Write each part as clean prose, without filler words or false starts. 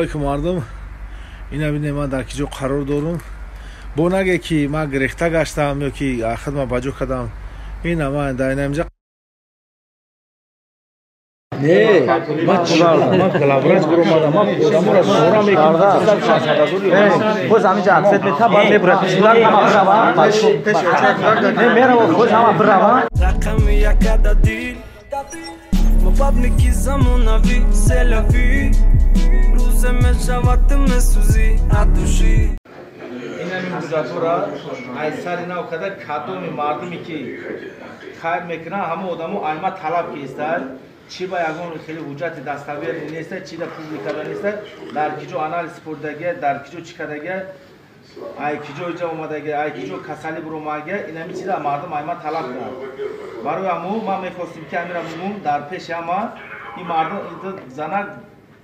که مردم اینا ببینید ما در کجا قرار دارم با نگه که ما گرفته گشتم یا که خود ما بجو کردم اینا ما در اینجا نه ما کلابرش برام ما خودمون را شورا میکنیم خود همین جا اکسیت میتا بعد میبرد شلال ما برام نه میرم خود هم برام رقم یک عددی مبابنی کی زمانوی سلفی روز مشوات مسوزی عدوشی این همین مجاتورا ای سر اینا کده کاتومی مردمی که خیر میکنه همه آدمو ایما طلب کیستر چی با یگان خیلی حجت دستاویر نیست چی دا پوبلیکا نیست در کجا آنالیز کردگه در کجا چی کردگه ای کجا اینجا اومدگه ای کجا کسالی برو ماگه این همین چیزا مردم ایما طلب کرد برای همو ما میخواستیم که امیرا بمون در پیش اما این مردم اینجا زنگ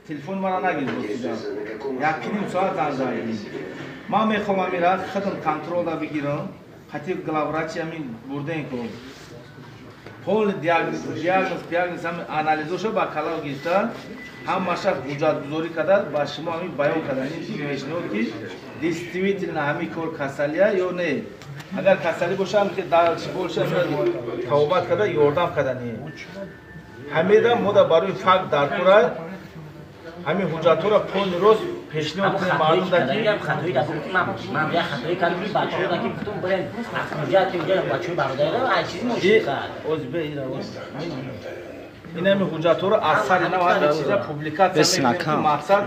تلفن مرا نگیر بودید یکی ساعت زنگ زدیم ما میخوام امیرا خودم کنترل دا بگیرم خاطر گلاوراچی همین بردن کنم پول دیاگنوز هم آنالیزشو با کلاو گیرتن هم ماشا حجت گذاری کرده با شما همین بیان کرده این پیشنهاد که دیستریبیوتر همین کار کسالیه یا نه اگر کسالی باشه هم که دارش باشه توبت کرده یاردم کرده نه همیدا مودا برای فقط در کره همین حجت را پول روز پیشنهاد کنیم مردم دادیم خطایی دادم من یه خطایی کردم بچه‌ها دادم گفتم بریم اخراجات که اینجا بچه‌ها برادر هر چیزی مشکل این همین حجت را اثر اینا و همین چیزا پوبلیکاسیون میکنیم مقصد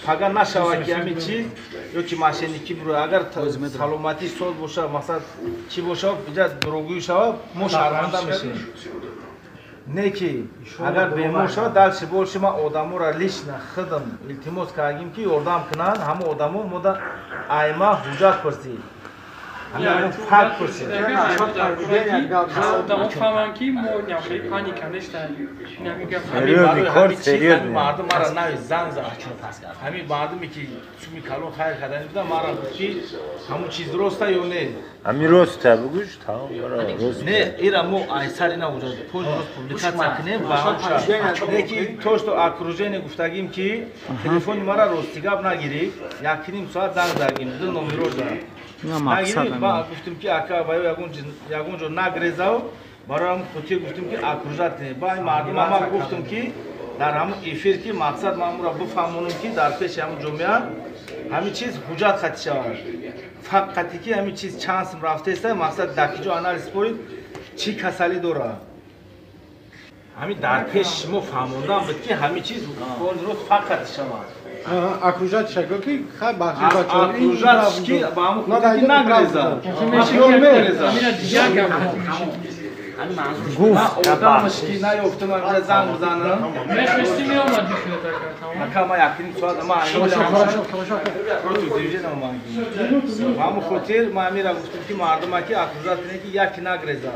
اگر نشود که همین چیز یا که ماشینیکی برو اگر سلامتی سود باشه مقصد چی باشه اینجا دروغی شود ما شرمنده میشیم نه که اگر بیمار شود دلش باشه ما آدمو را لیش خودم التماس کردیم که یاردم کنن همه آدمو مدا ایما حجت پرسی همین فرق پرسی آدمو فهمن که ما نمیشه پانی کنش داریم همین مردم مرا نه زنگ زد همین مردمی که چومی کلون خیر کردن بودن مرا که همون چیز درسته یا نه همین راسته بگوش تمام راست نه ایرا مو ایسر اینا وجود پول روز پوبلیکاسیون کنیم با هم شد نه که توش تو اکروژن گفتگیم که تلفن مرا روستیگاب نگیری یکی نیم ساعت زنگ زدیم دو نمره نگیری با گفتیم که اکا باید یگون جو نگریزاو برای هم خودی گفتیم که اکروژت نه با این مردم هم گفتم که در همون افیر که مقصد ما را بفهمونیم که در پیش همون جمعه همین چیز حجت خطی شود فقطی که همین چیز چانس رفته است مقصد دکیجو آنالیز کنید چی کسالی داره همین در پیش ما فهموندم بود که همین چیز کل روز فقط شود اکروژت شکل که خیلی بخشی بچه اکروژت که با همون خودی که نگریزه گفت آدمش که نیفته من زنگ بزنم میخواستی میامد اکا ما یکیم سواد ما همون خاطر ما میرا گفتم که مردم که اکروژت نه که یکی نگریزه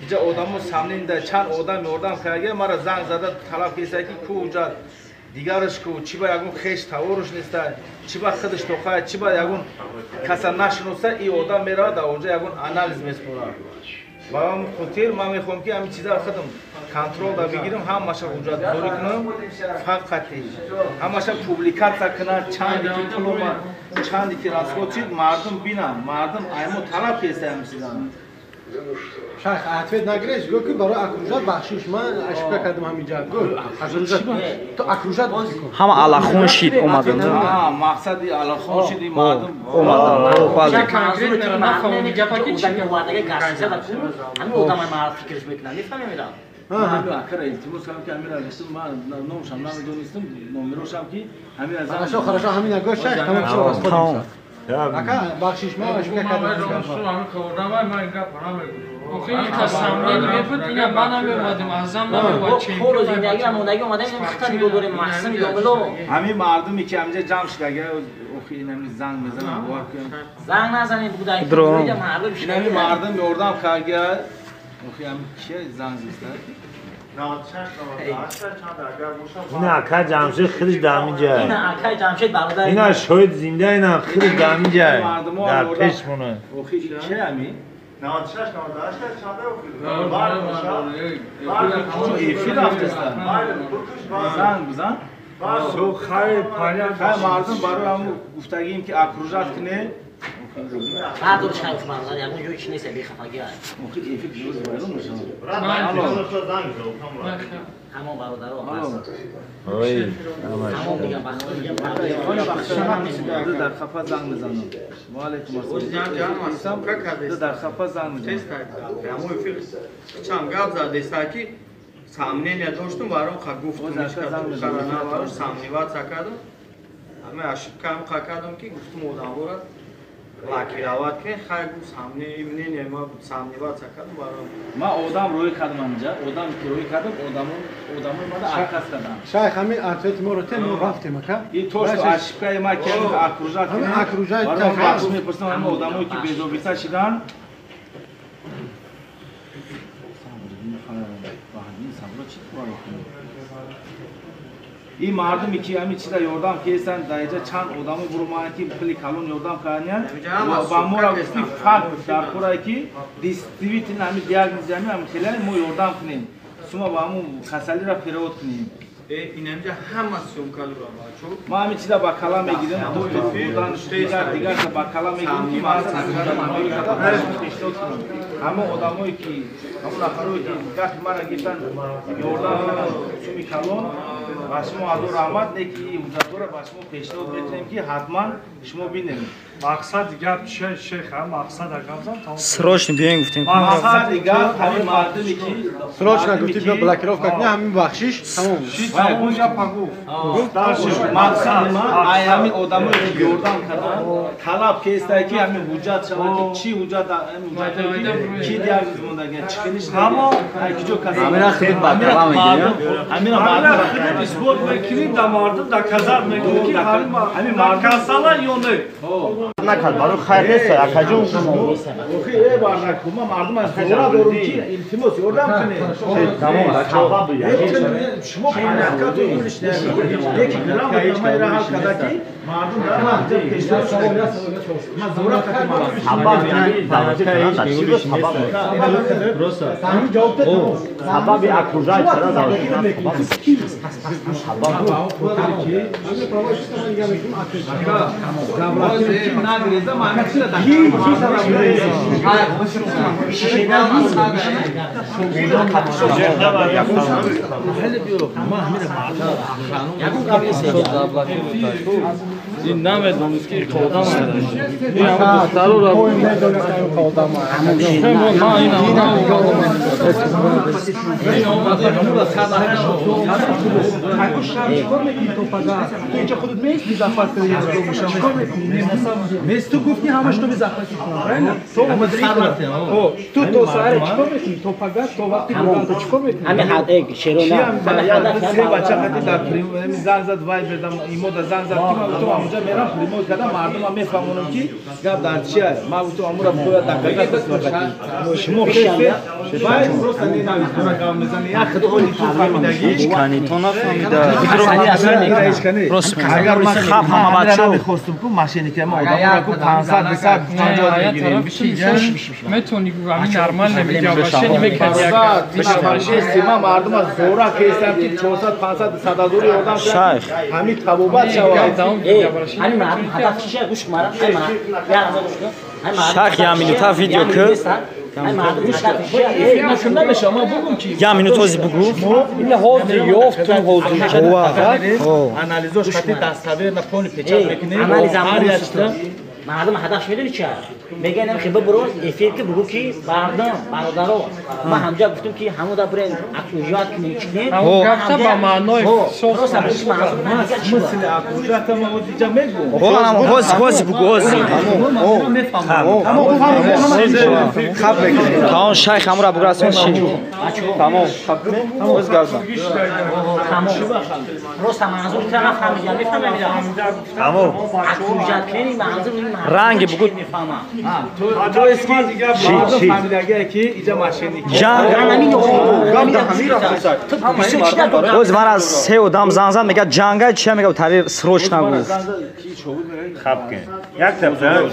اینجا آدمو سامنین چند آدم میوردم که مرا زنگ زده طلب کیسه که کو اونجا دیگرش کو چی با یگون خیش تاورش نیست چی با خودش توخه چی با یگون کسا نشناسه این آدم میره در اونجا یگون آنالیز میسپره و هم خاطر ما میخوام که همین چیزا خودم کنترل دا بگیرم هم ماشا اونجا دوری کنم فقط هم ماشا پوبلیکات کنم چندی که پلوما چندی که راسخوت چید مردم بینم مردم ایمو طلب کیسه همین چیزا شیخ عطفت نگریش گو که برای اکروژت بخشیش من اشکا کردم همینجا گو اکروژت تو اکروژت بازی کن همه علاخون شید اومدن مقصدی علاخون شدی مردم اومدن کنکریت نفهمم میگه پاکی چی وادگه گارسیزه دکو همین آدم ما فکرش میکنن میفهمی میرم همین اکر التماس کردم که امیر علیستم من نوشم نمیدونستم نمیروشم که امیر از خراشا همین نگاه شیخ تمام شد از خودم اکا بخشیش ما اشکا کردم همین خوردم من اینجا پناه میگم خیلی کسامنی میفت اینا من نمیومدم ازم نمیومد چی خور زندگی موندگی اومدم خطری دور محسن دوملو همین مردمی که همینجا جمع شده اگه اوخی این همین زنگ میزنن زنگ نزنید بودای درو همین مردم میوردم که اگه اوخی همین چیه زنگ زیسته این اکا جمشید خیلی دمی جای این اکا جمشید برادر اینا شاید زنده اینا خیلی دمی جای در پیش مونه اوخی چه همین؟ 96 98 چنده افیر رفته است زنگ بزن سو خای مردم برای هم گفتگیم که اکروژات کنه هر دو شاید خبردار یعنی جو چی نیست بی خفگی است همون برادر همون میگم دو در خفه زنگ میزنم وعلیکم السلام دو در خفه زنگ میزنم چند گپ زد استاکی سامنے نداشتم برام خب گفتم کارنا براش سامنیوات ساکادم همه اشکام کاکادم که گفتم odamora لاکیراوات که خیلی سامنے ایمنی ما سامنیوات ساکادم برام ما odam روی کردم اینجا odam که روی کردم odamı bana arkası kردم شایخ همین اتوت مورته ما رفتیم که این توش اشکای ما که اکروژات همین اکروژات برام بخش میپرسم همه odamı که بیزوبیسا شدن این مردمی که همین چیزا یاردم کردن در اینجا چند آدمی برومان که خیلی کلون یاردم کردن و با ما را گفتی فرق در کورایی که دیستریبیوت همین دیاگنوز همین خیلی ما یاردم کنیم شما با همون خسالی را پیروت کنیم اینجا همه سومکالو را ما همین چیزا با کلام میگیریم دو دیگر با کلام میگیریم که مارد همه آدمایی که همون افرادی که وقتی ما را گفتن یاردم شمی کلون و شما عدو رحمت نکی وجودو را با شما پیشنهاد میکنیم که حتما شما بینیم مقصد گپ چه شیخ هم مقصد اگم سروشن بیاین گفتیم مقصد دیگه همین مردمی که سروشن گفتیم بلاکراف کنیم همین بخشش تمام اونجا پاگو مقصد ما همین آدمایی که یاردم کردن طلب کردن که همین حجت شود که چی حجت کی دیاگنوز مونده چی کنیش اما کجا کسی همین خیلی باکلام میگیم همین مردم اسپورت میکنیم در مردم در کزار میگیم که همین مردم کسالا یونه نکرد برای خیر نیست اکجون اوکی ای بار نکن ما مردم از زورا دارم که التماس یاردم کنه تمام شما حرکات رو گوش ندید یکی گرام ما را حل کرده که مردم دارن پیشنهاد شما ما زورا کردیم سبب یعنی دعوت چیزی سبب درست همین جواب داد سبب اکروژای چرا دعوت این نام دونسکی خودم این هم دخترو را ما این اینجا خودت میست بیزافت کنی از دو مشام میست تو گفتی همش تو بیزافت تو تو سایر چیکار میکنی تو فقط تو وقتی بودن تو چیکار میکنی همین حد شیرونا سه بچه خیلی در پریمو زنگ زد وای بدم ایمو در زنگ زد که من تو اونجا میرم پریمو کردم مردم هم میفهمونم که گپ در چی است ما تو امور تو دقیقاً شما خیلی وای درست نمیدونم کام میزنی یا خودی تو فهمیدگی هیچ کنی تو نفهمیده اگر من خب همه بچه میخواستم که ماشینی که ما آدم رو 500 200 50 میگیریم میتونی همین نرمال نمیگه ماشین میکنی ما مردم از زورا کیستم که 400 500 صدادوری آدم شیخ همین تبوبت شود همین مردم هدف چیه گوش کن مرا شیخ یه مینوتا ویدیو که همین مردم هدف چیه نشون نمیشه ما بگم که یه مینوتوزی بگو این حوض یافت تو حوض انالیزش خطی تصویر نپونی پیچاد میکنی انالیز مردم هدف میدونی چیه میگن نمیشه برو افیر که بگو که برادرو ما همجا گفتیم که همون دا برای اکروژات کنیم همون گفته با معنای درست همیشه مثل اکروژات ما اینجا میگو حوض بگو حوض خب بگو تمام شیخ همون را بگو رسون چی تمام حوض گردن درست منظور که نفهمیدم میفهمیدم تمام اکروژات کنیم منظور رنگ بگو تو اسکی مردم فهمیدگه که اینجا ماشینی جنگ روز من از سه آدم زنگ زد میگه جنگه چیه میگه تعبیر سروش نگو خب کن یک دفعه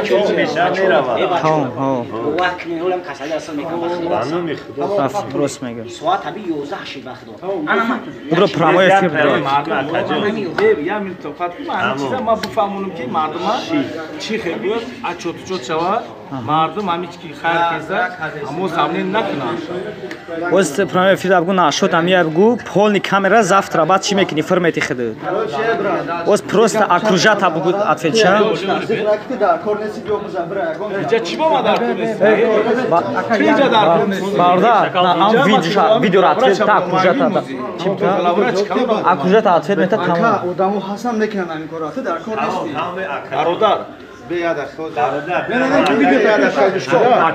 چیزی میشه میره ها وقت نولم کسایی اصلا میکنم بانو میخواد درست میگه ساعت ابی 11 شب بخدا انا برو پرامای افیر برو یا من تو فقط من چیزا ما بفهمونم که مردم چی خیلی اچوت چوت شوا مردم همیچ کی خیر کیسا همو سامنے نکنن وست پرامای افیر ابگو نشد امی ابگو پولنی کامera завтра بعد چی میکنی فرمتی خدا وست просто окружат ابگو отвеча جا چی با ما در چی در ам видео ответ так окружат окружат ответ мета тамом одаму ҳасан мекунан ҳамин корро дар кор нести бародар беяда ход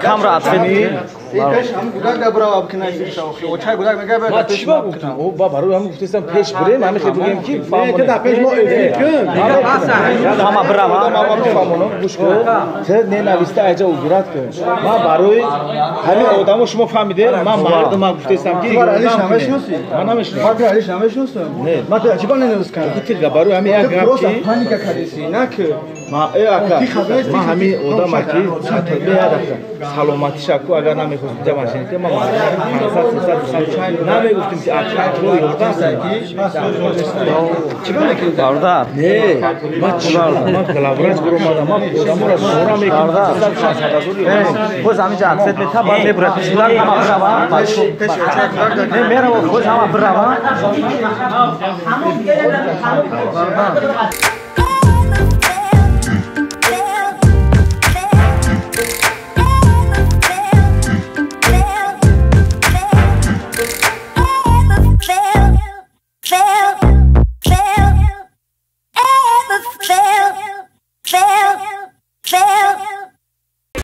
камера ответ ҳам гудак габрава бикунай шавхи очай гудак мегабе ма чӣ ба гуфтам о ба барои ҳам гуфтам пеш бирем ҳами хе бигем ки ки да пеш мо эфир кун ҳама брава ма бифаҳмонам гӯш кун те не нависта аҷа уҷрат кун ма барои ҳамин одамо шумо фаҳмидем ма мардам ма гуфтестам ки алиш намешноси ма намешносам факр алиш намешносам не ма то аҷиба ненавис кардам ки тилга барои ҳамин як гап просто ки паника кардеси на ки ма э ака ма ҳамин одама ки беяд саломатишаку агар намехост биҷа машинете ма намегуфтем ки акро ёрдам чиба мекунед бародар не ма ма главврач гуромада ма одаморо шора мекунам боз ҳаминҷа ответ мета баъд мебурад чилар ҳама брава не мерава боз ҳама брава